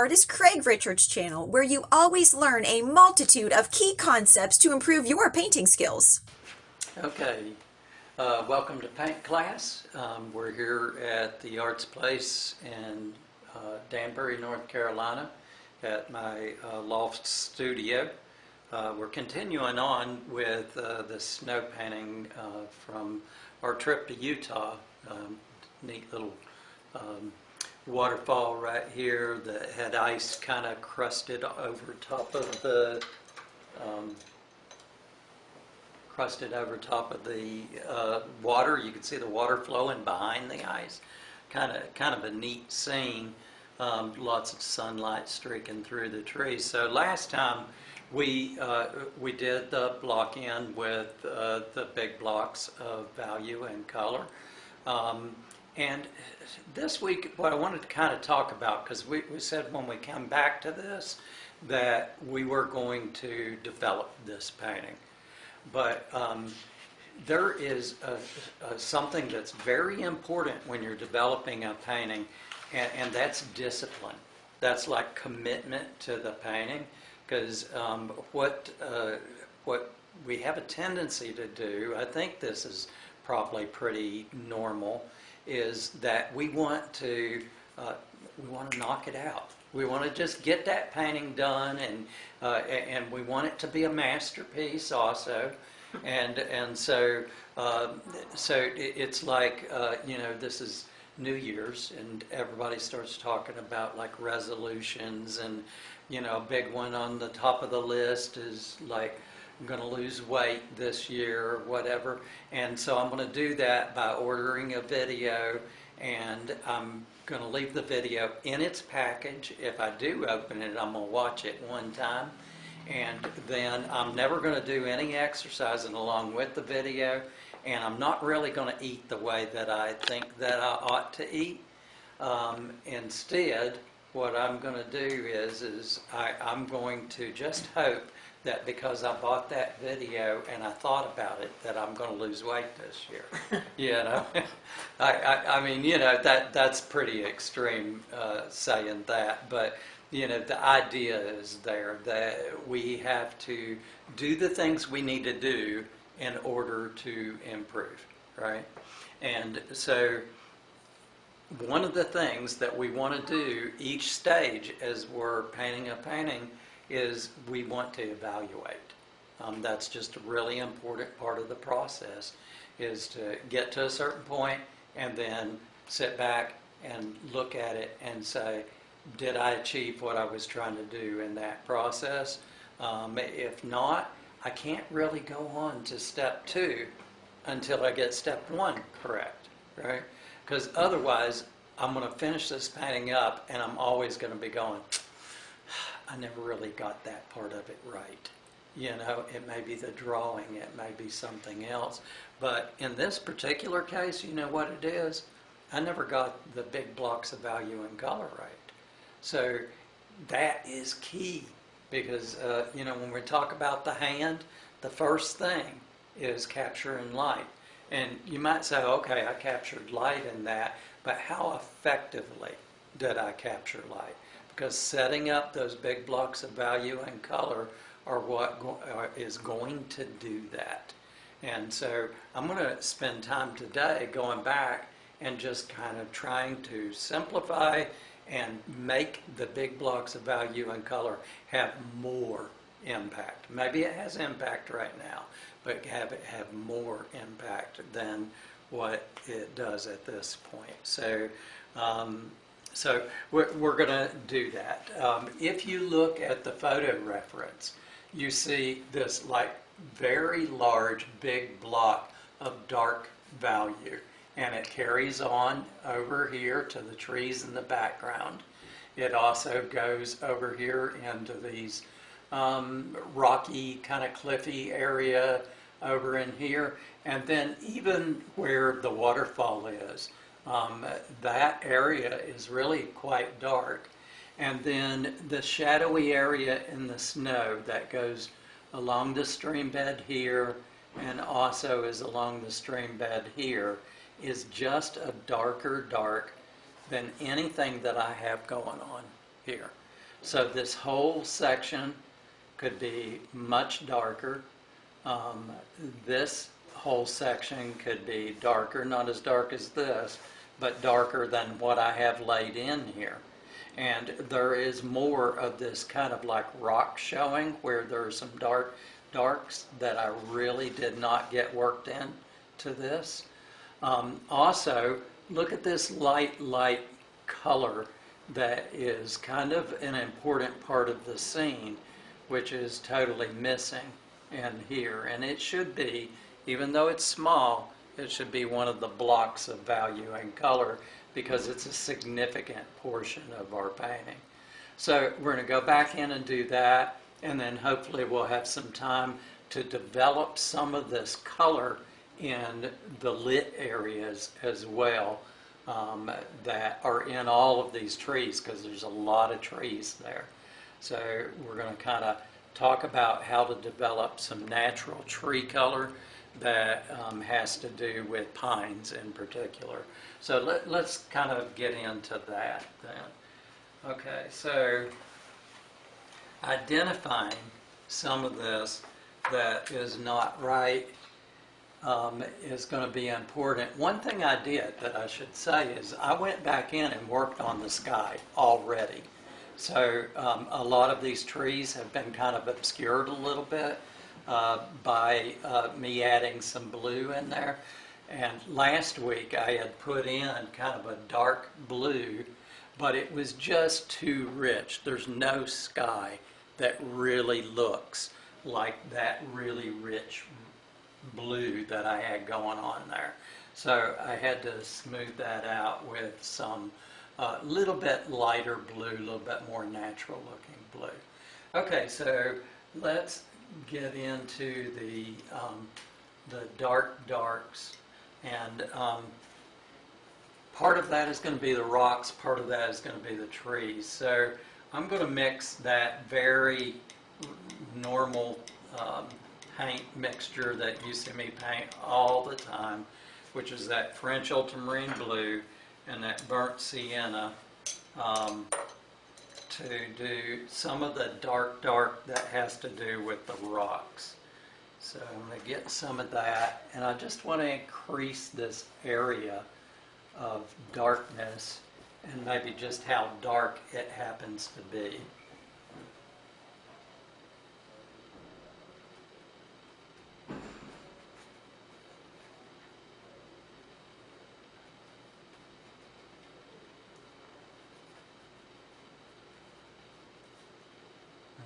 artist Craig Richards' channel, where you always learn a multitude of key concepts to improve your painting skills. Okay, welcome to paint class. We're here at the Arts Place in Danbury, North Carolina at my loft studio. We're continuing on with the snow painting from our trip to Utah. Neat little waterfall right here that had ice kind of crusted over top of the water. You can see the water flowing behind the ice. Kind of a neat scene. Lots of sunlight streaking through the trees. So last time we did the block in with the big blocks of value and color. And this week, what I wanted to kind of talk about, because we said when we come back to this that we were going to develop this painting. But there is something that's very important when you're developing a painting, and that's discipline. That's like commitment to the painting, because what we have a tendency to do, I think this is probably pretty normal, is that we want to knock it out. We want to just get that painting done, and we want it to be a masterpiece also, and so it's like this is New Year's, and everybody starts talking about like resolutions, and a big one on the top of the list is like, I'm going to lose weight this year or whatever, and so I'm going to do that by ordering a video, and I'm going to leave the video in its package. If I do open it, I'm going to watch it one time, and then I'm never going to do any exercising along with the video, and I'm not really going to eat the way that I think that I ought to eat. Instead, what I'm going to do is I'm going to just hope that because I bought that video and I thought about it, that I'm going to lose weight this year. I mean, that's pretty extreme saying that, but the idea is there that we have to do the things we need to do in order to improve, right? And so one of the things that we want to do each stage as we're painting a painting is we want to evaluate. That's just a really important part of the process, is to get to a certain point and then sit back and look at it and say, did I achieve what I was trying to do in that process? If not, I can't really go on to step 2 until I get step 1 correct, right? Because otherwise, I'm going to finish this painting up and I'm always going to be going, I never really got that part of it right. It may be the drawing, it may be something else. But in this particular case, you know what it is? I never got the big blocks of value and color right. So that is key, because when we talk about the hand, the first thing is capturing light. And you might say, okay, I captured light in that, but how effectively did I capture light? Because setting up those big blocks of value and color are what is going to do that. And so I'm going to spend time today going back and just kind of trying to simplify and make the big blocks of value and color have more impact. Maybe it has impact right now, but have it have more impact than what it does at this point. So we're going to do that. If you look at the photo reference, you see this like very large big block of dark value, and it carries on over here to the trees in the background. It also goes over here into these rocky, kind of cliffy area over in here, and then even where the waterfall is, that area is really quite dark. And then the shadowy area in the snow that goes along the stream bed here and also is along the stream bed here is just a darker dark than anything that I have going on here. So this whole section could be much darker. Um, this whole section could be darker, not as dark as this, but darker than what I have laid in here. And there is more of this kind of like rock showing where there are some darks that I really did not get worked in to this. Also, look at this light color that is kind of an important part of the scene, which is totally missing in here. And it should be, even though it's small, it should be one of the blocks of value and color because it's a significant portion of our painting. So we're going to go back in and do that, and then hopefully we'll have some time to develop some of this color in the lit areas as well, that are in all of these trees, because there's a lot of trees there. So we're going to kind of talk about how to develop some natural tree color that has to do with pines in particular. So let's kind of get into that then. Okay, so identifying some of this that is not right is going to be important. One thing I did that I should say is I went back in and worked on the sky already. So a lot of these trees have been kind of obscured a little bit by me adding some blue in there. And last week I had put in kind of a dark blue, but it was just too rich. There's no sky that really looks like that really rich blue that I had going on there. So I had to smooth that out with some little bit lighter blue, a little bit more natural looking blue. Okay, so let's get into the darks, and part of that is going to be the rocks, part of that is going to be the trees. So I'm going to mix that very normal paint mixture that you see me paint all the time, which is that French ultramarine blue and that burnt sienna, to do some of the dark that has to do with the rocks. So I'm going to get some of that, and I just want to increase this area of darkness and maybe just how dark it happens to be.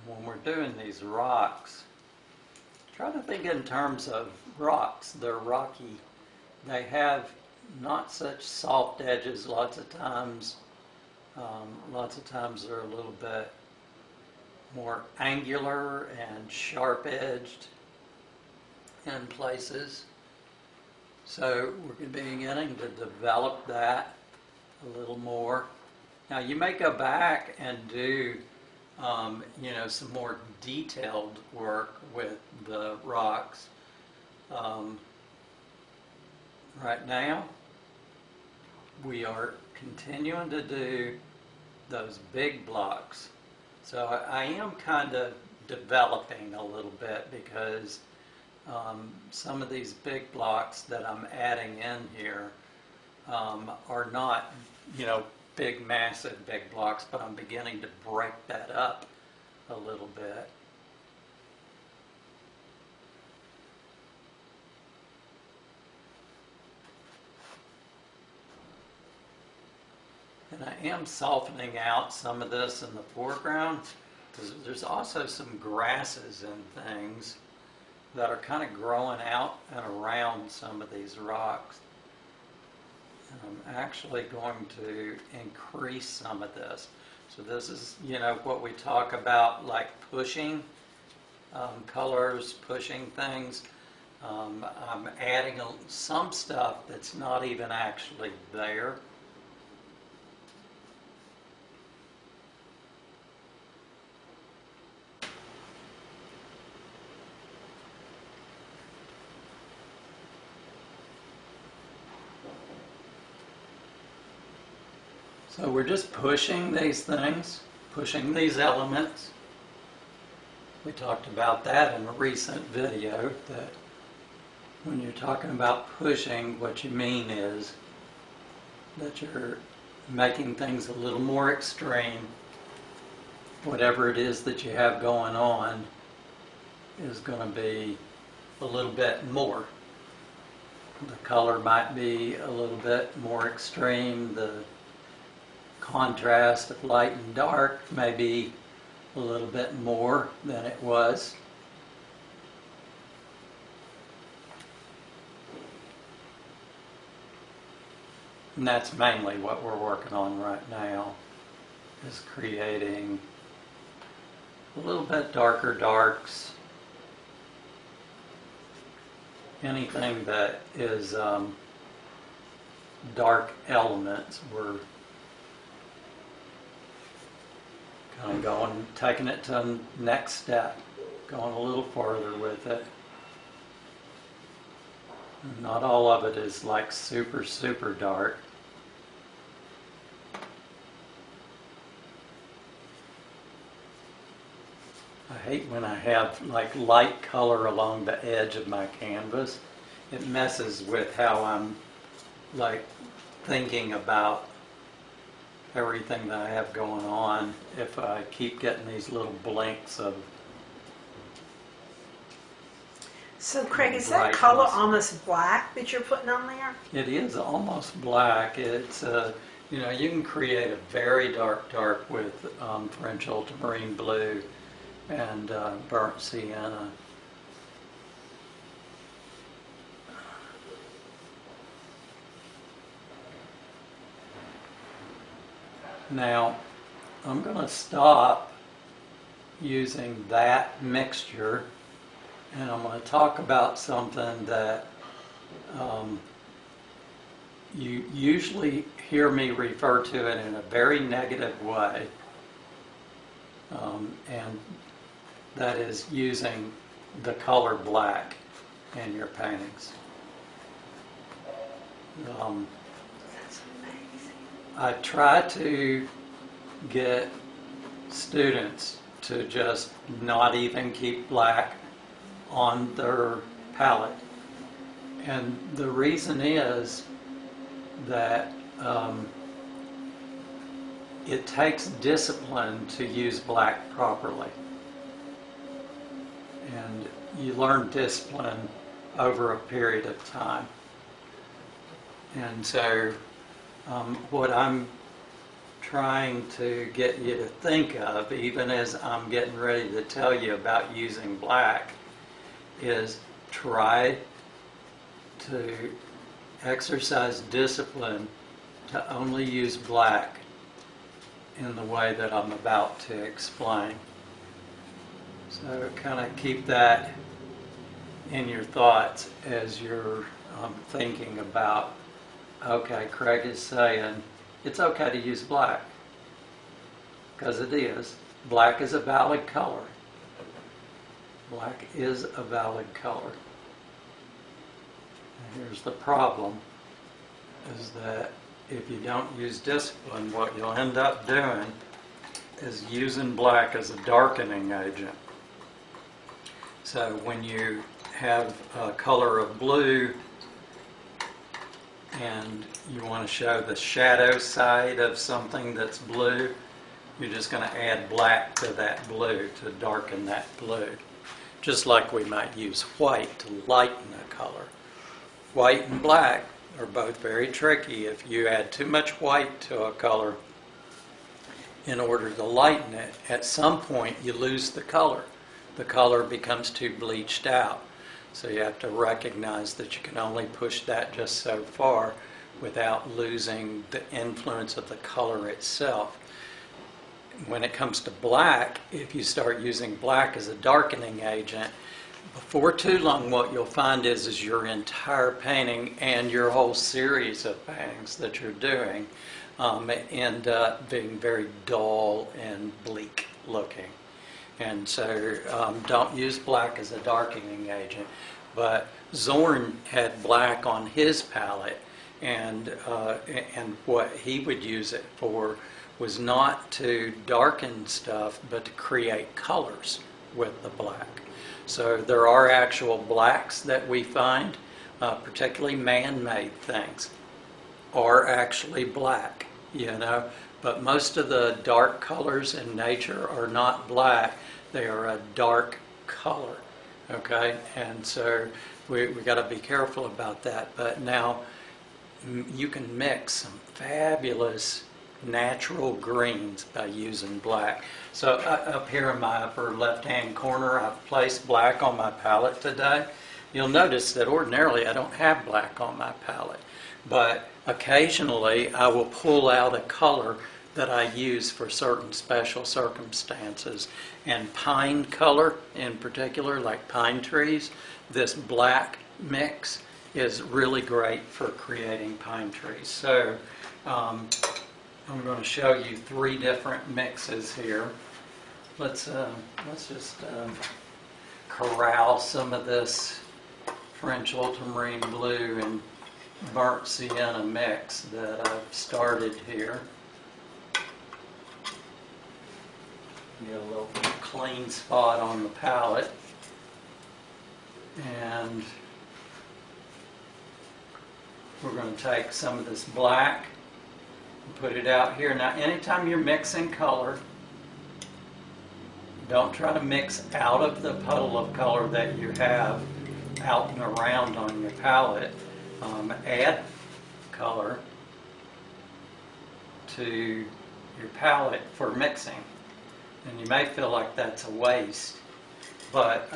When we're doing these rocks, try to think in terms of rocks. They're rocky. They have not such soft edges lots of times. Lots of times they're a little bit more angular and sharp-edged in places. So we're beginning to develop that a little more. Now you may go back and do some more detailed work with the rocks. Right now, we are continuing to do those big blocks. So I am kind of developing a little bit because some of these big blocks that I'm adding in here are not, big, massive big blocks, but I'm beginning to break that up a little bit. And I am softening out some of this in the foreground because there's also some grasses and things that are kind of growing out and around some of these rocks. I'm actually going to increase some of this. So this is, what we talk about, like pushing colors, pushing things. I'm adding some stuff that's not even actually there. So we're just pushing these things pushing these elements. We talked about that in a recent video, that when you're talking about pushing, what you mean is that you're making things a little more extreme. Whatever it is that you have going on is going to be a little bit more. The color might be a little bit more extreme. The contrast of light and dark may be a little bit more than it was. And that's mainly what we're working on right now, is creating a little bit darker darks. Anything that is dark elements, we're kind of going, taking it to the next step, going a little farther with it. Not all of it is like super, super dark. I hate when I have like light color along the edge of my canvas. It messes with how I'm like thinking about everything that I have going on if I keep getting these little blinks of. So Craig, is that color almost black that you're putting on there? It is almost black. It's you know, you can create a very dark with French ultramarine blue and burnt sienna. Now, I'm going to stop using that mixture, and I'm going to talk about something that you usually hear me refer to it in a very negative way, and that is using the color black in your paintings. That's amazing. I try to get students to just not even keep black on their palette. And the reason is that it takes discipline to use black properly. And you learn discipline over a period of time. And so what I'm trying to get you to think of, even as I'm getting ready to tell you about using black, is try to exercise discipline to only use black in the way that I'm about to explain. So kind of keep that in your thoughts as you're thinking about, okay, Craig is saying it's okay to use black, because it is. Black is a valid color. Black is a valid color. And here's the problem, is that if you don't use discipline, what you'll end up doing is using black as a darkening agent. So when you have a color of blue and you want to show the shadow side of something that's blue, you're just going to add black to that blue to darken that blue. Just like we might use white to lighten a color. White and black are both very tricky. If you add too much white to a color in order to lighten it, at some point you lose the color. The color becomes too bleached out. So you have to recognize that you can only push that just so far without losing the influence of the color itself. When it comes to black, if you start using black as a darkening agent, before too long what you'll find is your entire painting and your whole series of paintings that you're doing end up being very dull and bleak looking. And so don't use black as a darkening agent. But Zorn had black on his palette, and what he would use it for was not to darken stuff, but to create colors with the black. So there are actual blacks that we find, particularly man-made things, are actually black, you know. But most of the dark colors in nature are not black, they are a dark color, okay? And so we got to be careful about that. But now you can mix some fabulous natural greens by using black. So up here in my upper left-hand corner, I've placed black on my palette today. You'll notice that ordinarily I don't have black on my palette, but occasionally I will pull out a color that I use for certain special circumstances. And pine color in particular, like pine trees, this black mix is really great for creating pine trees. So I'm going to show you 3 different mixes here. Let's just corral some of this French ultramarine blue and burnt sienna mix that I've started here. Get a little clean spot on the palette. And we're going to take some of this black and put it out here. Now, anytime you're mixing color, don't try to mix out of the puddle of color that you have out and around on your palette. Add color to your palette for mixing. And you may feel like that's a waste, but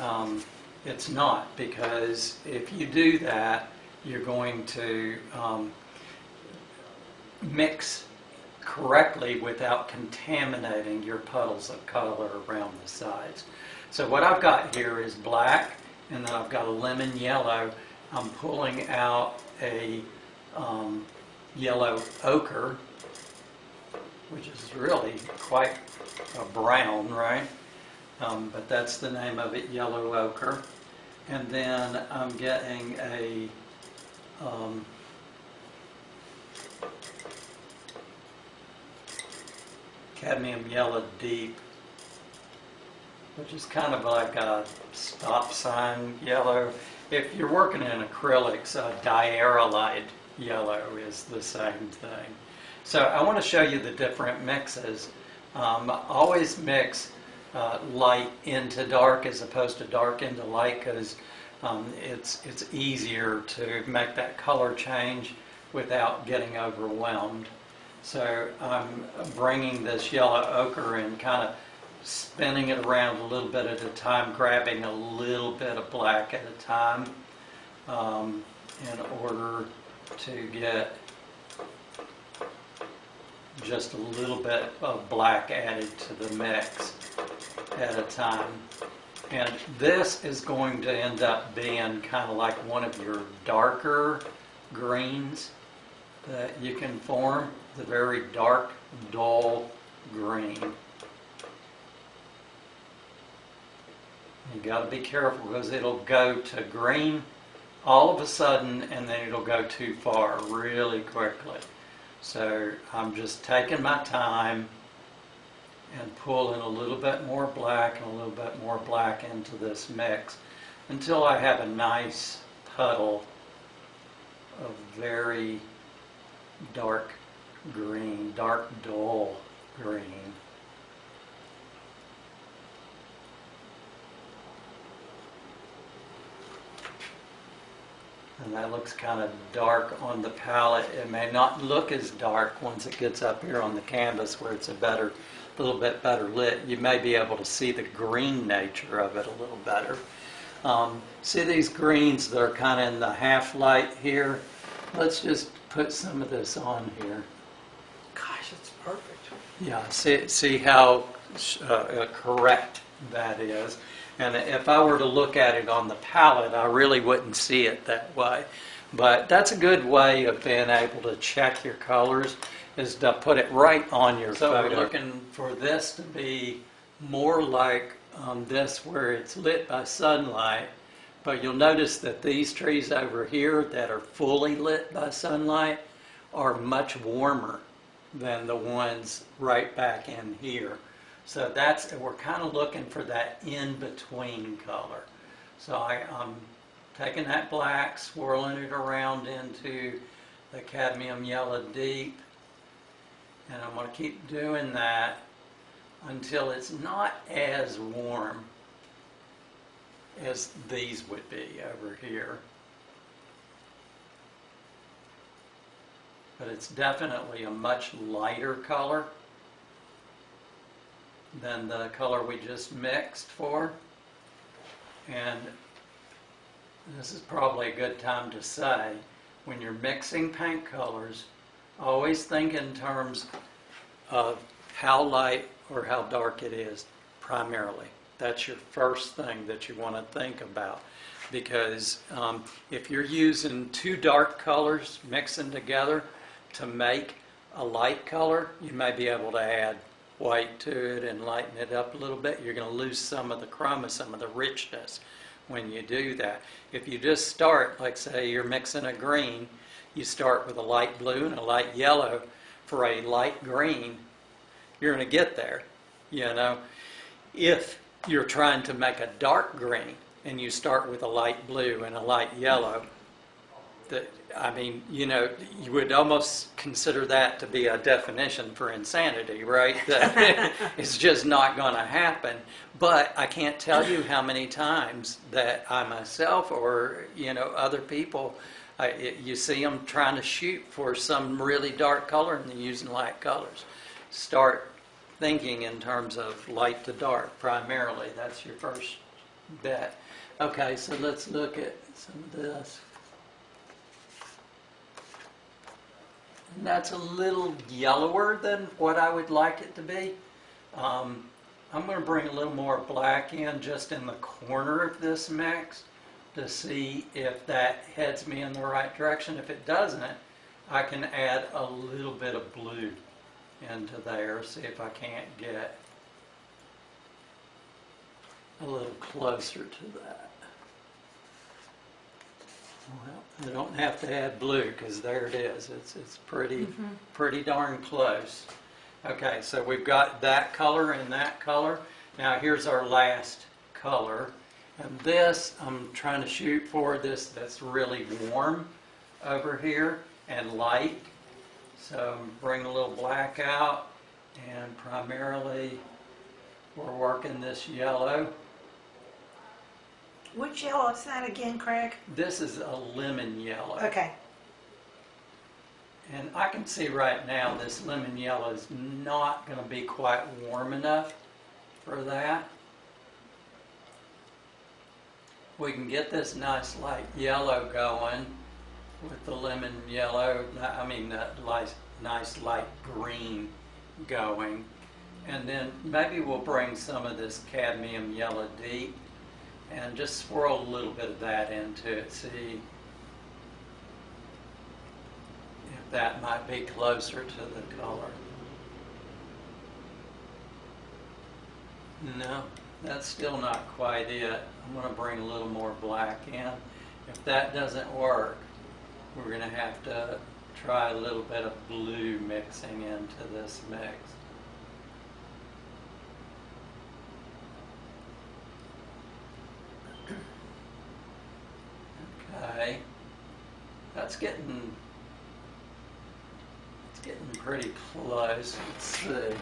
it's not, because if you do that, you're going to mix correctly without contaminating your puddles of color around the sides. So what I've got here is black, and then I've got a lemon yellow. I'm pulling out a yellow ochre, which is really quite a brown, right? But that's the name of it, yellow ochre. And then I'm getting a cadmium yellow deep, which is kind of like a stop sign yellow. If you're working in acrylics, diarylite yellow is the same thing. So I want to show you the different mixes. Always mix light into dark as opposed to dark into light, because it's easier to make that color change without getting overwhelmed. So I'm bringing this yellow ochre and kind of spinning it around a little bit at a time, grabbing a little bit of black at a time in order to get just a little bit of black added to the mix at a time. And this is going to end up being kind of like one of your darker greens that you can form, the very dark, dull green. You got to be careful, because it'll go to green all of a sudden, and then it'll go too far really quickly. So I'm just taking my time and pulling a little bit more black and a little bit more black into this mix until I have a nice puddle of very dark green, dark dull green. And that looks kind of dark on the palette. It may not look as dark once it gets up here on the canvas where it's a little bit better lit. You may be able to see the green nature of it a little better. See these greens that are kind of in the half light here? Let's just put some of this on here. Gosh, it's perfect. Yeah, see how correct that is. And if I were to look at it on the palette, I really wouldn't see it that way. But that's a good way of being able to check your colors, is to put it right on your photo. So we're looking for this to be more like this, where it's lit by sunlight. But you'll notice that these trees over here that are fully lit by sunlight are much warmer than the ones right back in here. So we're kind of looking for that in-between color. So I'm taking that black, swirling it around into the cadmium yellow deep, and I'm going to keep doing that until it's not as warm as these would be over here. But it's definitely a much lighter color than the color we just mixed for. And this is probably a good time to say, when you're mixing paint colors, always think in terms of how light or how dark it is primarily. That's your first thing that you want to think about, because if you're using two dark colors mixing together to make a light color, you may be able to add white to it and lighten it up a little bit. You're going to lose some of the chroma, some of the richness when you do that. If you just start, like say you're mixing a green, you start with a light blue and a light yellow for a light green, you're going to get there, you know. If you're trying to make a dark green and you start with a light blue and a light yellow, you would almost consider that to be a definition for insanity, right? That it's just not going to happen. But I can't tell you how many times that I myself or, other people, you see them trying to shoot for some really dark color and they're using light colors. Start thinking in terms of light to dark primarily. That's your first bet. Okay, so let's look at some of this. And that's a little yellower than what I would like it to be. I'm going to bring a little more black in just in the corner of this mix to see if that heads me in the right direction. If it doesn't, I can add a little bit of blue into there, see if I can't get a little closer to that. Well, I don't have to add blue because there it is. It's pretty darn close. Okay, so we've got that color and that color. Now here's our last color. And this, I'm trying to shoot for this that's really warm over here and light. So bring a little black out, and primarily we're working this yellow. Which yellow is that again, Craig? This is a lemon yellow. Okay. And I can see right now this lemon yellow is not going to be quite warm enough for that. We can get this nice light yellow going with the lemon yellow, nice light green going. And then maybe we'll bring some of this cadmium yellow deep and just swirl a little bit of that into it, see if that might be closer to the color. No, that's still not quite it. I'm going to bring a little more black in. If that doesn't work, we're going to have to try a little bit of blue mixing into this mix. Okay, it's getting pretty close. Let's see.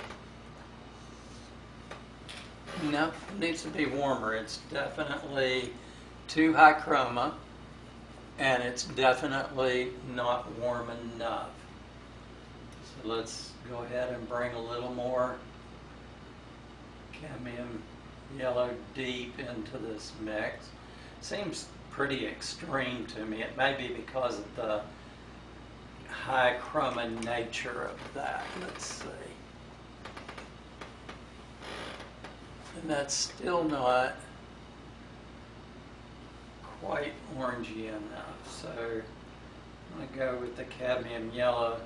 No, it needs to be warmer. It's definitely too high chroma, and it's definitely not warm enough. So let's go ahead and bring a little more cadmium yellow deep into this mix. Seems pretty extreme to me. It may be because of the high chroma nature of that. Let's see. And that's still not quite orangey enough. So I'm going to go with the cadmium yellow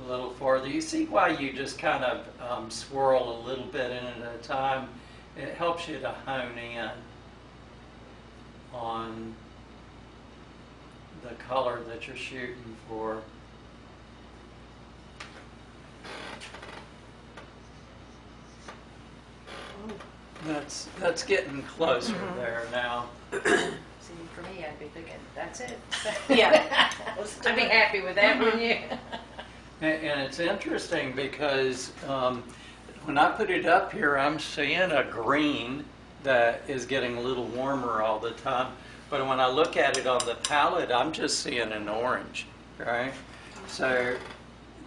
a little farther. You see why you just kind of swirl a little bit in it at a time? It helps you to hone in on the color that you're shooting for. That's getting closer there now. See, for me, I'd be thinking, that's it. Yeah. I'd be happy with that, wouldn't you? And it's interesting because when I put it up here, I'm seeing a green that is getting a little warmer all the time. But when I look at it on the palette, I'm just seeing an orange, right? So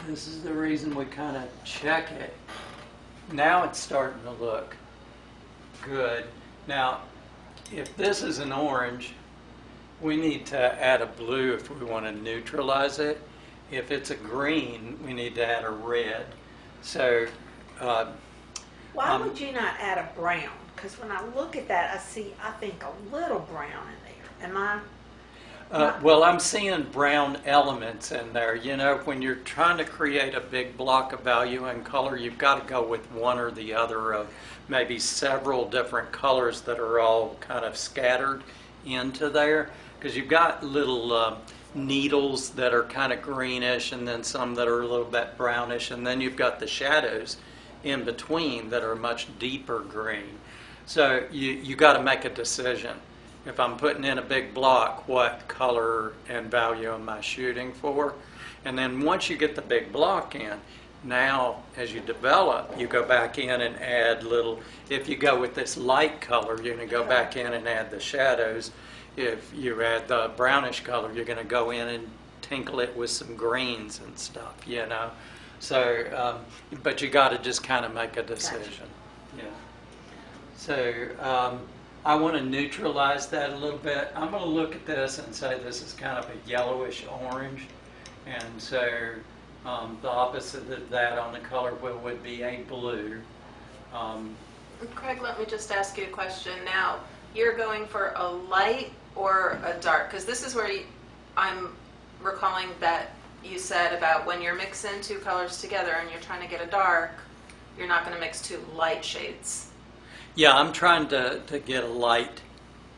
this is the reason we kind of check it. Now it's starting to look good. Now, if this is an orange, we need to add a blue if we want to neutralize it. If it's a green, we need to add a red. So, Why would you not add a brown? Because when I look at that, I think a little brown in there. Am I? well, I'm seeing brown elements in there. You know, when you're trying to create a big block of value and color, you've got to go with one or the other of maybe several different colors that are all kind of scattered into there. Because you've got little needles that are kind of greenish, and then some that are a little bit brownish, and then you've got the shadows in between that are much deeper green. So you got to make a decision. If I'm putting in a big block, what color and value am I shooting for? And then once you get the big block in, now as you develop, you go back in and add little, if you go with this light color, you're going to go back in and add the shadows. If you add the brownish color, you're going to go in and tinkle it with some greens and stuff, you know. So, but you got to just kind of make a decision. Yeah. So, I want to neutralize that a little bit. I'm going to look at this and say this is kind of a yellowish orange. And so the opposite of that on the color wheel would be a blue. Craig, let me just ask you a question. Now, you're going for a light or a dark? Because this is where I'm recalling that you said about when you're mixing two colors together and you're trying to get a dark, you're not going to mix two light shades. Yeah, I'm trying to get a light.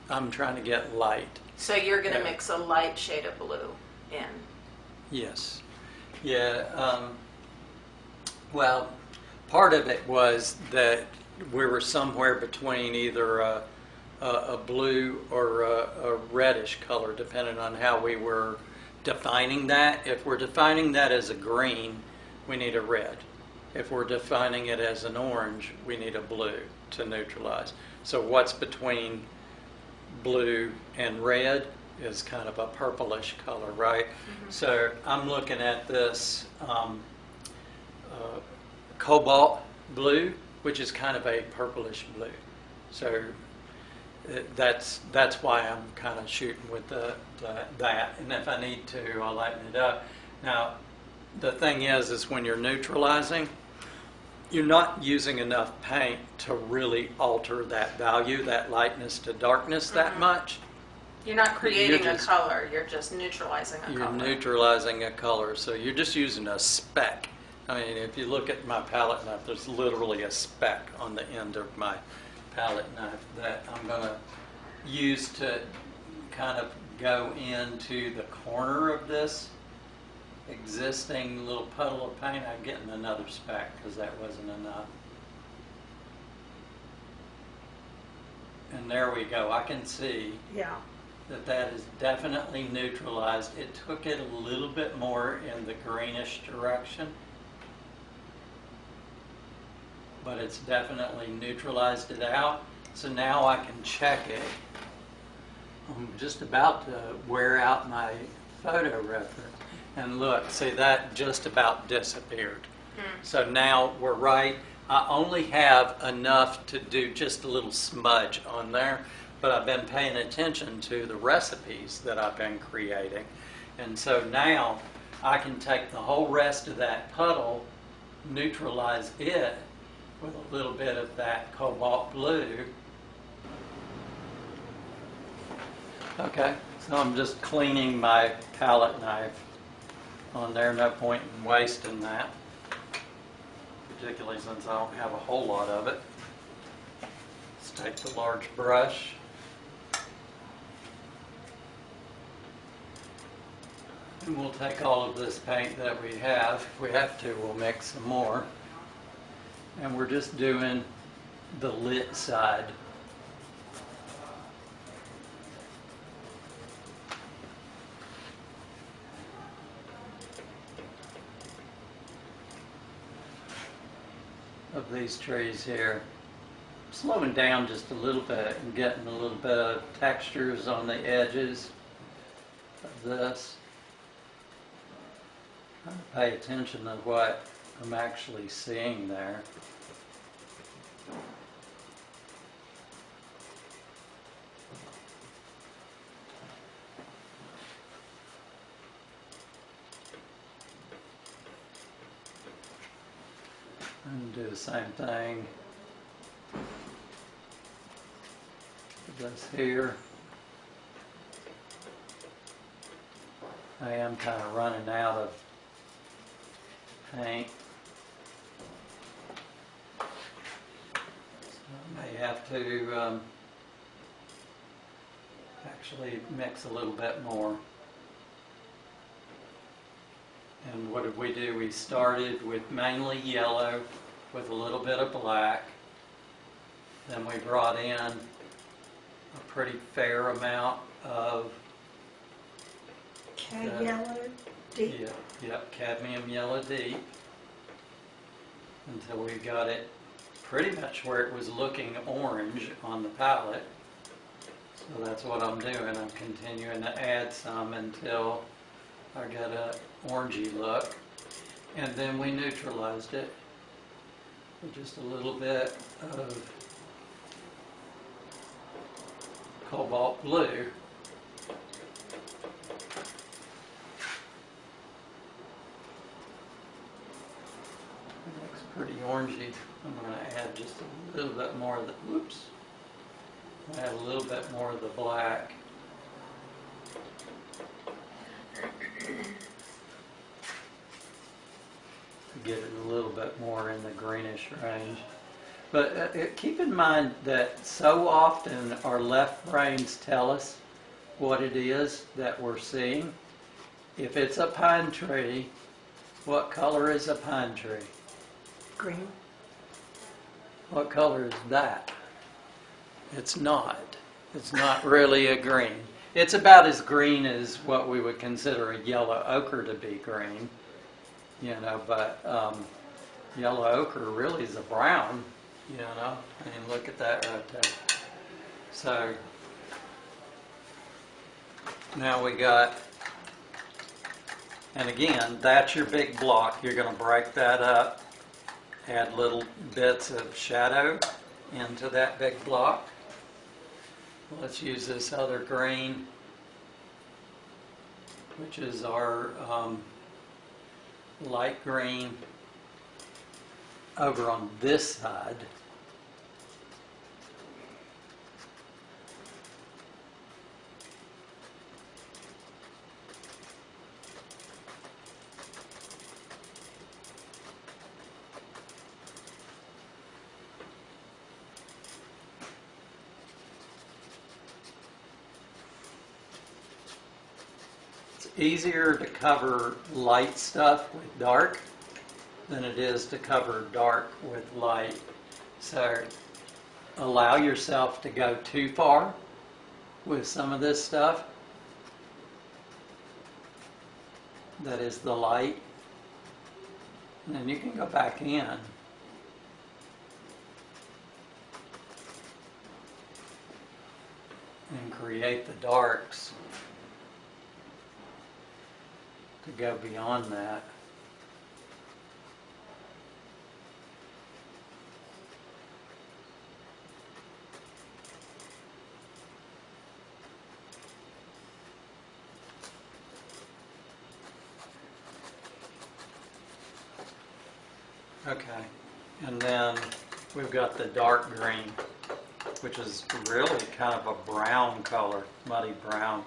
I'm trying to get light. So you're going to mix a light shade of blue in. Yes. Yeah. Well, part of it was that we were somewhere between either a blue or a reddish color, depending on how we were defining that. If we're defining that as a green, we need a red. If we're defining it as an orange, we need a blue to neutralize. So what's between blue and red is kind of a purplish color, right? Mm-hmm. So I'm looking at this cobalt blue, which is kind of a purplish blue. So that's why I'm kind of shooting with that. And if I need to, I'll lighten it up. Now, the thing is when you're neutralizing, you're not using enough paint to really alter that value, that lightness to darkness that much. You're not creating a color, you're just neutralizing a color. You're neutralizing a color, so you're just using a speck. I mean, if you look at my palette knife, there's literally a speck on the end of my palette knife that I'm going to use to kind of go into the corner of this existing little puddle of paint. I'm getting another speck because that wasn't enough. And there we go. I can see that is definitely neutralized. It took it a little bit more in the greenish direction, but it's definitely neutralized it out. So now I can check it. I'm just about to wear out my photo reference. And look, see, that just about disappeared. So now we're right. I only have enough to do just a little smudge on there, but I've been paying attention to the recipes that I've been creating. And so now I can take the whole rest of that puddle, neutralize it with a little bit of that cobalt blue. Okay, so I'm just cleaning my palette knife on there. No point in wasting that, particularly since I don't have a whole lot of it. Let's take the large brush. And we'll take all of this paint that we have. If we have to, we'll mix some more. And we're just doing the lit side. Of these trees here. Slowing down just a little bit and getting a little bit of textures on the edges of this. Trying to pay attention to what I'm actually seeing there. And do the same thing with this here. I am kind of running out of paint. So I may have to actually mix a little bit more. And what did we do? We started with mainly yellow with a little bit of black. Then we brought in a pretty fair amount of Yellow, deep. cadmium yellow deep until we got it pretty much where it was looking orange on the palette. So that's what I'm doing. I'm continuing to add some until I got a orangey look, and then we neutralized it with just a little bit of cobalt blue. It looks pretty orangey. I'm going to add just a little bit more of the, whoops, add a little bit more of the black. To get it a little bit more in the greenish range. But keep in mind that so often our left brains tell us what it is that we're seeing. If it's a pine tree, what color is a pine tree? Green. What color is that? It's not. It's not really a green. It's about as green as what we would consider a yellow ochre to be green. You know, but yellow ochre really is a brown, you know. I mean, look at that right there. So now we got, and again, that's your big block. You're going to break that up, add little bits of shadow into that big block. Let's use this other green, which is our light green over on this side. Easier to cover light stuff with dark than it is to cover dark with light. So allow yourself to go too far with some of this stuff. That is the light. And then you can go back in. And create the darks to go beyond that. Okay, and then we've got the dark green, which is really kind of a brown color, muddy brown.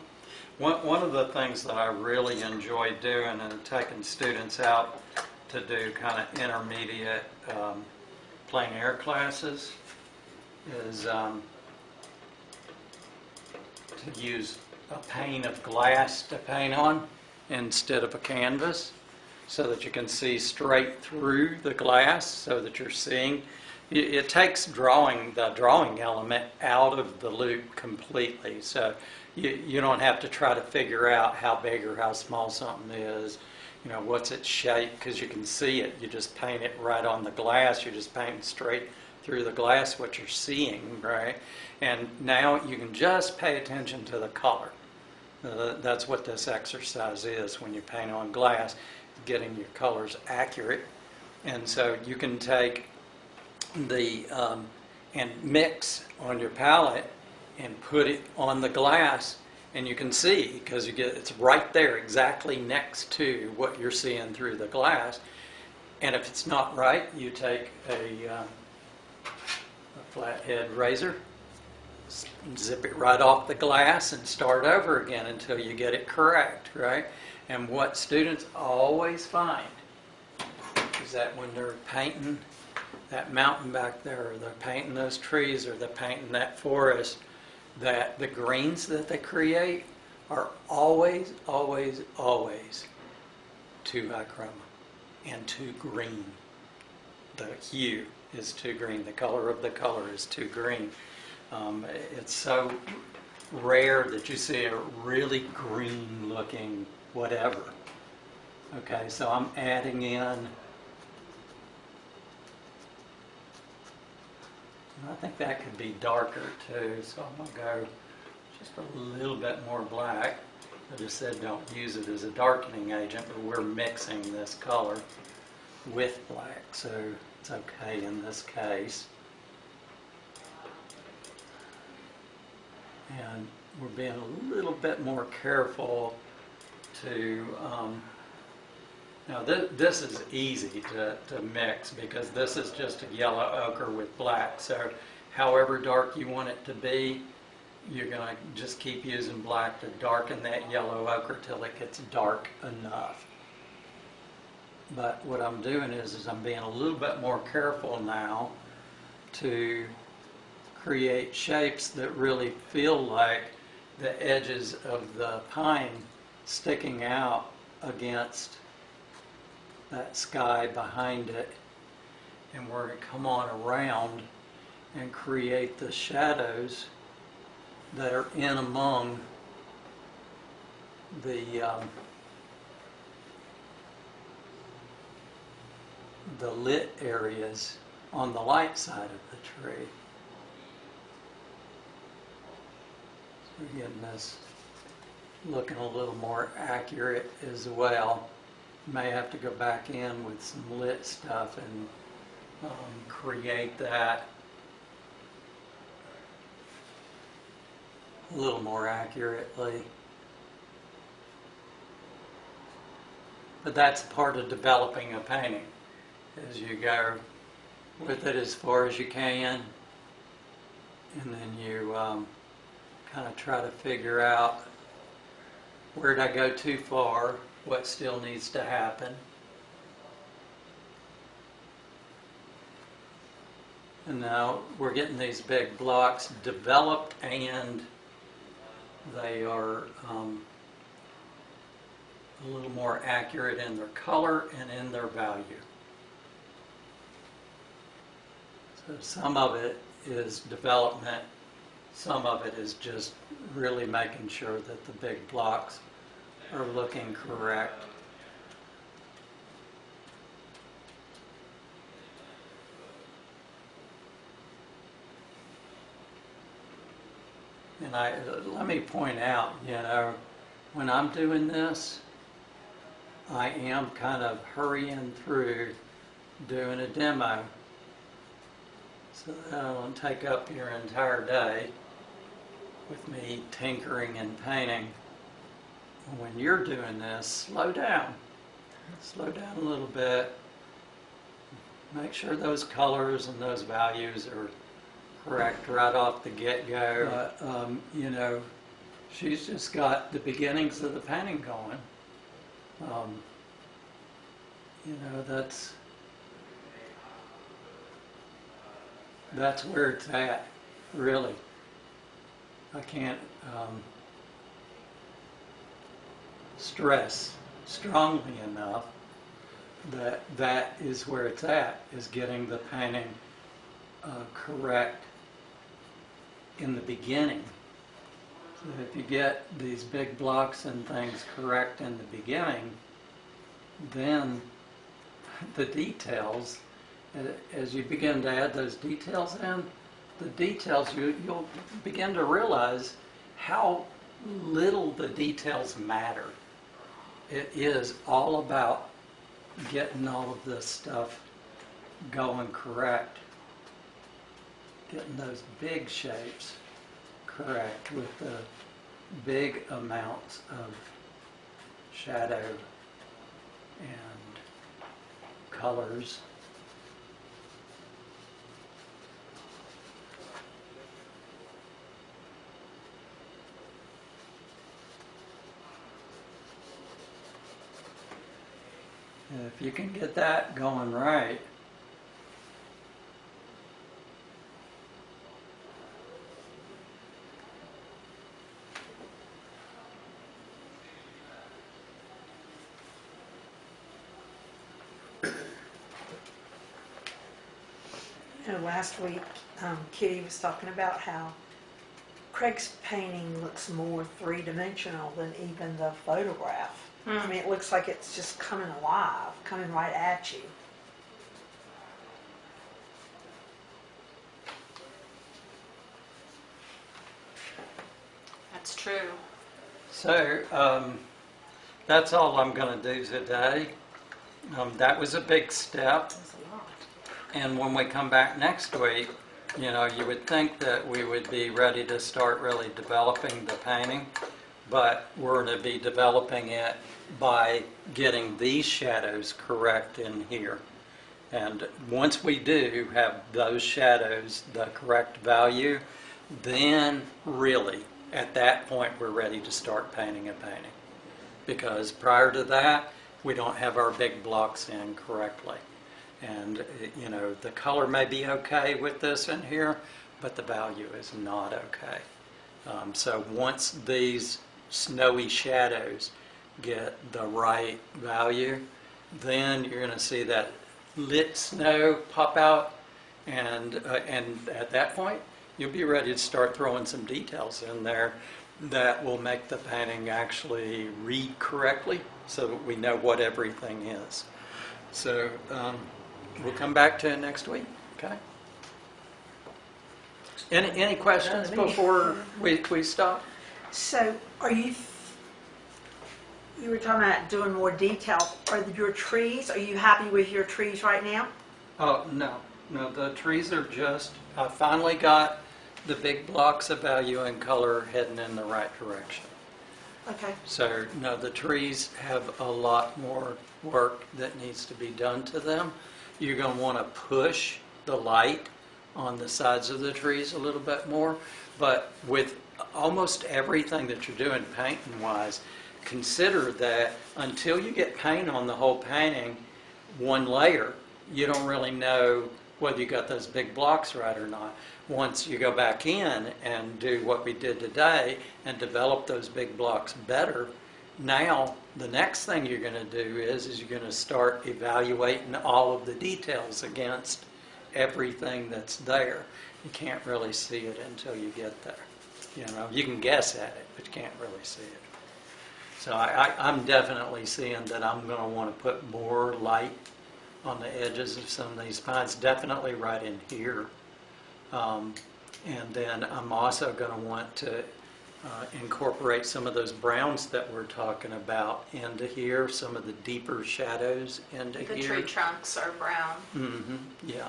One of the things that I really enjoy doing and taking students out to do kind of intermediate plein air classes is to use a pane of glass to paint on instead of a canvas, so that you can see straight through the glass, so that you're seeing it takes the drawing element out of the loop completely. So you don't have to try to figure out how big or how small something is, what's its shape, because you can see it. You just paint it right on the glass. You're just painting straight through the glass what you're seeing, right? And now you can just pay attention to the color. That's what this exercise is when you paint on glass, getting your colors accurate. And so you can take and mix on your palette and put it on the glass, and you can see, because it's right there exactly next to what you're seeing through the glass. And if it's not right, you take a flathead razor, zip it right off the glass and start over again until you get it correct, right? And what students always find is that when they're painting that mountain back there, or they're painting those trees, or they're painting that forest, that the greens that they create are always, always, always too high chroma and too green. The hue is too green. The color of the color is too green. It's so rare that you see a really green looking whatever. Okay, so I'm adding in, I think that could be darker too, so I'm going to go just a little bit more black. I just said don't use it as a darkening agent, but we're mixing this color with black, so it's okay in this case. And we're being a little bit more careful to, now this is easy to mix, because this is just a yellow ochre with black. So however dark you want it to be, you're going to just keep using black to darken that yellow ochre till it gets dark enough. But what I'm doing is I'm being a little bit more careful now to create shapes that really feel like the edges of the pine sticking out against that sky behind it. And we're going to come on around and create the shadows that are in among the lit areas on the light side of the tree. So we're getting this looking a little more accurate as well. May have to go back in with some lit stuff and create that a little more accurately. But that's part of developing a painting, as you go with it as far as you can, and then you kind of try to figure out, where did I go too far? What still needs to happen? And now we're getting these big blocks developed, and they are a little more accurate in their color and in their value. So some of it is development, some of it is just really making sure that the big blocks are looking correct. And let me point out, when I'm doing this, I am kind of hurrying through doing a demo, so that I won't take up your entire day with me tinkering and painting. When you're doing this, slow down. Slow down a little bit. Make sure those colors and those values are correct right off the get-go. She's just got the beginnings of the painting going. That's where it's at, really. I can't stress strongly enough that that is where it's at, is getting the painting correct in the beginning. So if you get these big blocks and things correct in the beginning, then the details, as you begin to add those details in, the details, you'll begin to realize how little the details matter. It is all about getting all of this stuff going correct, getting those big shapes correct with the big amounts of shadow and colors. And if you can get that going right, Last week, Kitty was talking about how Craig's painting looks more three-dimensional than even the photograph. I mean, it looks like it's just coming alive, coming right at you. That's true. so that's all I'm going to do today. That was a big step. That's a lot. And when we come back next week, you know, you would think that we would be ready to start really developing the painting, but we're going to be developing it by getting these shadows correct in here. And once we do have those shadows, the correct value, then really, at that point, we're ready to start painting a painting. Because prior to that, we don't have our big blocks in correctly. And, you know, the color may be okay with this in here, but the value is not okay. So once these snowy shadows get the right value, then you're going to see that lit snow pop out, and at that point, you'll be ready to start throwing some details in there that will make the painting actually read correctly so that we know what everything is. So we'll come back to it next week, okay? Any questions before we stop? So, you were talking about doing more detail. Are your trees, are you happy with your trees right now? Oh, no, the trees are just, I finally got the big blocks of value and color heading in the right direction. Okay. So, no, the trees have a lot more work that needs to be done to them. You're going to want to push the light on the sides of the trees a little bit more, but with almost everything that you're doing painting-wise, consider that until you get paint on the whole painting, one layer, you don't really know whether you got those big blocks right or not. Once you go back in and do what we did today and develop those big blocks better, now the next thing you're going to do is you're going to start evaluating all of the details against everything that's there. You can't really see it until you get there. You know, you can guess at it, but you can't really see it. So I'm definitely seeing that I'm going to want to put more light on the edges of some of these pines, definitely right in here. And then I'm also going to want to incorporate some of those browns that we're talking about into here, some of the deeper shadows into The here. tree trunks are brown. Yeah.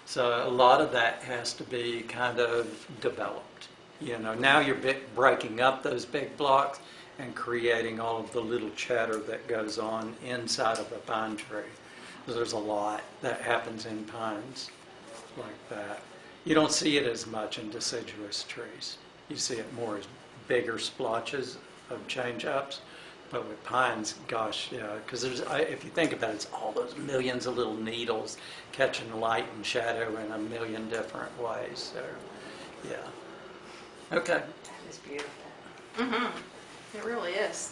So a lot of that has to be kind of developed. You know, now you're breaking up those big blocks and creating all of the little chatter that goes on inside of a pine tree. There's a lot that happens in pines like that. You don't see it as much in deciduous trees. You see it more as bigger splotches of change-ups. But with pines, gosh, yeah, because if you think about it, it's all those millions of little needles catching light and shadow in a million different ways. So, yeah. Okay. That is beautiful. It really is.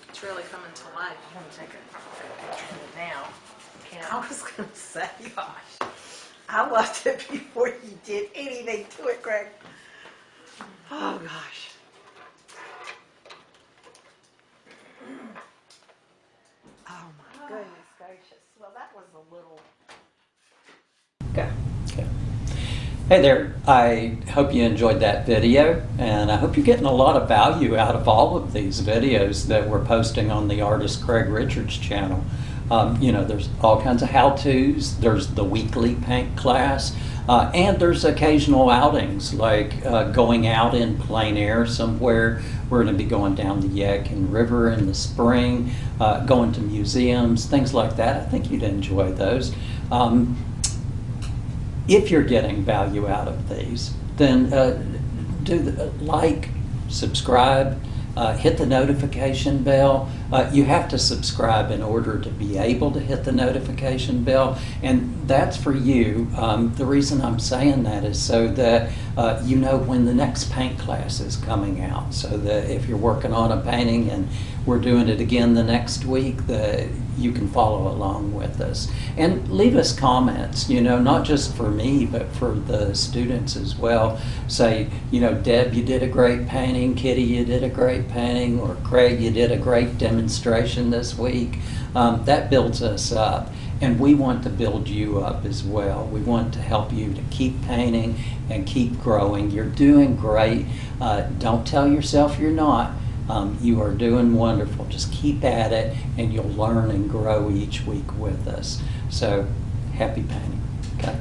It's really coming to life. I'm going to take a picture of it now. I was gonna say, gosh, I loved it before you did anything to it, Greg. Oh, gosh. Oh, my goodness gracious. Well, that was a little. Okay. Hey there, I hope you enjoyed that video, and I hope you're getting a lot of value out of all of these videos that we're posting on the artist Craig Richards channel. There's all kinds of how-tos, there's the weekly paint class, and there's occasional outings like going out in plein air somewhere. We're going to be going down the Yadkin River in the spring, going to museums, things like that. I think you'd enjoy those. If you're getting value out of these, then like, subscribe, hit the notification bell. You have to subscribe in order to be able to hit the notification bell, and that's for you. The reason I'm saying that is so that you know when the next paint class is coming out, so that if you're working on a painting and we're doing it again the next week, that you can follow along with us. And leave us comments, not just for me, but for the students as well. Say, Deb, you did a great painting, Kitty, you did a great painting, or Craig, you did a great demonstration this week. That builds us up, and we want to build you up as well. We want to help you to keep painting and keep growing. You're doing great. Don't tell yourself you're not. You are doing wonderful. Just keep at it, and you'll learn and grow each week with us. So, happy painting. Okay.